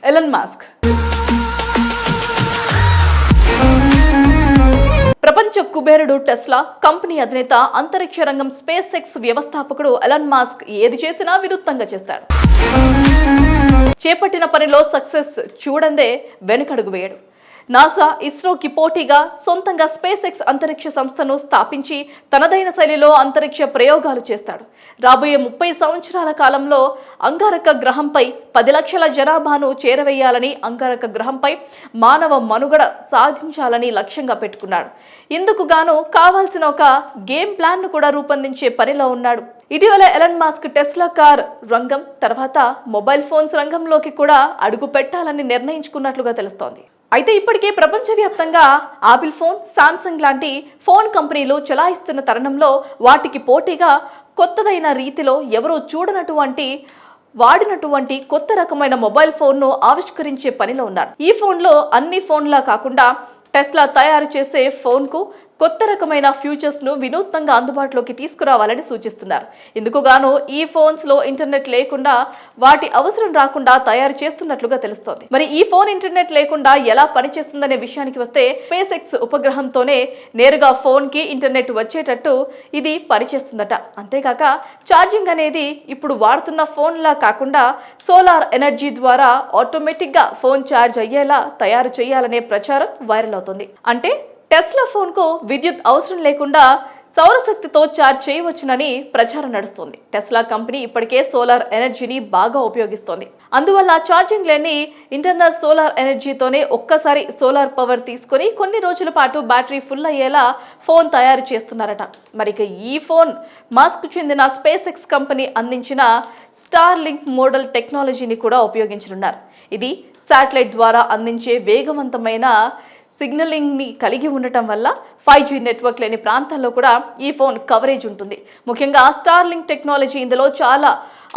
Elon Musk ప్రపంచ కుబేరుడు Tesla company అధినేత అంతరిక్ష రంగం స్పేస్ ఎక్స్ వ్యవస్థాపకుడు ఎలన్ మాస్క్ ఏది చేసినా వినూత్నంగా చేస్తాడు. చేపట్టిన పనిలో సక్సెస్ చూడందే వెనుకడుగు వేయడు. నాసా, ఇస్రోకి పోటీగా సొంతంగా స్పేస్ ఎక్స్ అంతరిక్ష సంస్థను స్థాపించి తనదైన శైలిలో అంతరిక్ష ప్రయోగాలు చేస్తాడు. రాబోయే 30 సంవత్సరాల కాలంలో అంగారక గ్రహంపై 10 లక్షల జనాభాను చేరవేయాలని, అంగారక గ్రహంపై మానవ మనుగడ సాధించాలని లక్ష్యంగా పెట్టుకున్నాడు. ఇందుకు గాను కావాల్సిన ఒక గేమ్ ప్లాన్ ను కూడా రూపొందించే పనిలో ఉన్నాడు. ఇటీవల ఎలన్ మాస్క్ టెస్లా కార్ రంగం తర్వాత మొబైల్ ఫోన్స్ రంగంలోకి కూడా అడుగు పెట్టాలని నిర్ణయించుకున్నట్లుగా తెలుస్తోంది. అయితే ఇప్పటికే ప్రపంచవ్యాప్తంగా ఆపిల్ ఫోన్, శాంసంగ్ లాంటి ఫోన్ కంపెనీలు చలాయిస్తున్న తరుణంలో వాటికి పోటీగా కొత్తదైన రీతిలో ఎవరూ వాడినటువంటి కొత్త రకమైన మొబైల్ ఫోన్ను ఆవిష్కరించే పనిలో ఉన్నారు. ఈ ఫోన్లో అన్ని ఫోన్లా కాకుండా టెస్లా తయారు చేసే ఫోన్కు కొత్త రకమైన ఫ్యూచర్స్ను వినూత్నంగా అందుబాటులోకి తీసుకురావాలని సూచిస్తున్నారు. ఇందుకు గాను ఈ ఫోన్స్లో ఇంటర్నెట్ లేకుండా వాటి అవసరం రాకుండా తయారు చేస్తున్నట్లుగా తెలుస్తోంది. మరి ఈ ఫోన్ ఇంటర్నెట్ లేకుండా ఎలా పనిచేస్తుందనే విషయానికి వస్తే స్పేస్ ఎక్స్ ఉపగ్రహంతోనే నేరుగా ఫోన్కి ఇంటర్నెట్ వచ్చేటట్టు ఇది పనిచేస్తుందట. అంతేకాక ఛార్జింగ్ అనేది ఇప్పుడు వాడుతున్న ఫోన్లా కాకుండా సోలార్ ఎనర్జీ ద్వారా ఆటోమేటిక్గా ఫోన్ ఛార్జ్ అయ్యేలా తయారు చేయాలనే ప్రచారం వైరల్ అవుతుంది. అంటే టెస్లా ఫోన్కు విద్యుత్ అవసరం లేకుండా సౌరశక్తితో ఛార్జ్ చేయవచ్చునని ప్రచారం నడుస్తుంది. టెస్లా కంపెనీ ఇప్పటికే సోలార్ ఎనర్జీని బాగా ఉపయోగిస్తోంది. అందువల్ల ఛార్జింగ్ లేని ఇంటర్నల్ సోలార్ ఎనర్జీతోనే ఒక్కసారి సోలార్ పవర్ తీసుకొని కొన్ని రోజుల పాటు బ్యాటరీ ఫుల్ అయ్యేలా ఫోన్ తయారు చేస్తున్నారట. మరి ఈ ఫోన్ మాస్క్ చెందిన స్పేస్ ఎక్స్ కంపెనీ అందించిన స్టార్ లింక్ మోడల్ టెక్నాలజీని కూడా ఉపయోగించనున్నారు. ఇది శాటిలైట్ ద్వారా అందించే వేగవంతమైన సిగ్నలింగ్ని కలిగి ఉండటం వల్ల 5G నెట్వర్క్ లేని ప్రాంతాల్లో కూడా ఈ ఫోన్ కవరేజ్ ఉంటుంది. ముఖ్యంగా స్టార్ లింక్ టెక్నాలజీ ఇందులో చాలా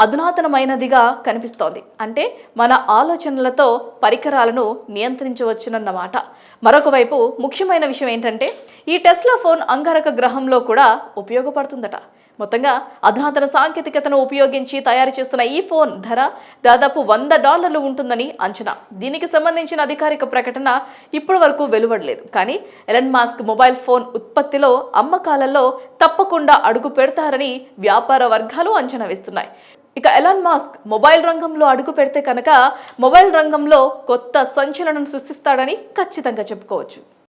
అధునాతనమైనదిగా కనిపిస్తోంది. అంటే మన ఆలోచనలతో పరికరాలను నియంత్రించవచ్చునన్నమాట. మరొక వైపు ముఖ్యమైన విషయం ఏంటంటే ఈ టెస్లా ఫోన్ అంగారక గ్రహంలో కూడా ఉపయోగపడుతుందట. మొత్తంగా అధునాతన సాంకేతికతను ఉపయోగించి తయారు చేస్తున్న ఈ ఫోన్ ధర దాదాపు $100 ఉంటుందని అంచనా. దీనికి సంబంధించిన అధికారిక ప్రకటన ఇప్పటి వరకు వెలువడలేదు. కానీ ఎలన్ మాస్క్ మొబైల్ ఫోన్ ఉత్పత్తిలో అమ్మకాలలో తప్పకుండా అడుగు పెడతారని వ్యాపార వర్గాలు అంచనా వేస్తున్నాయి. ఇక ఎలన్ మాస్క్ మొబైల్ రంగంలో అడుగు పెడితే కనుక మొబైల్ రంగంలో కొత్త సంచలనం సృష్టిస్తాడని ఖచ్చితంగా చెప్పుకోవచ్చు.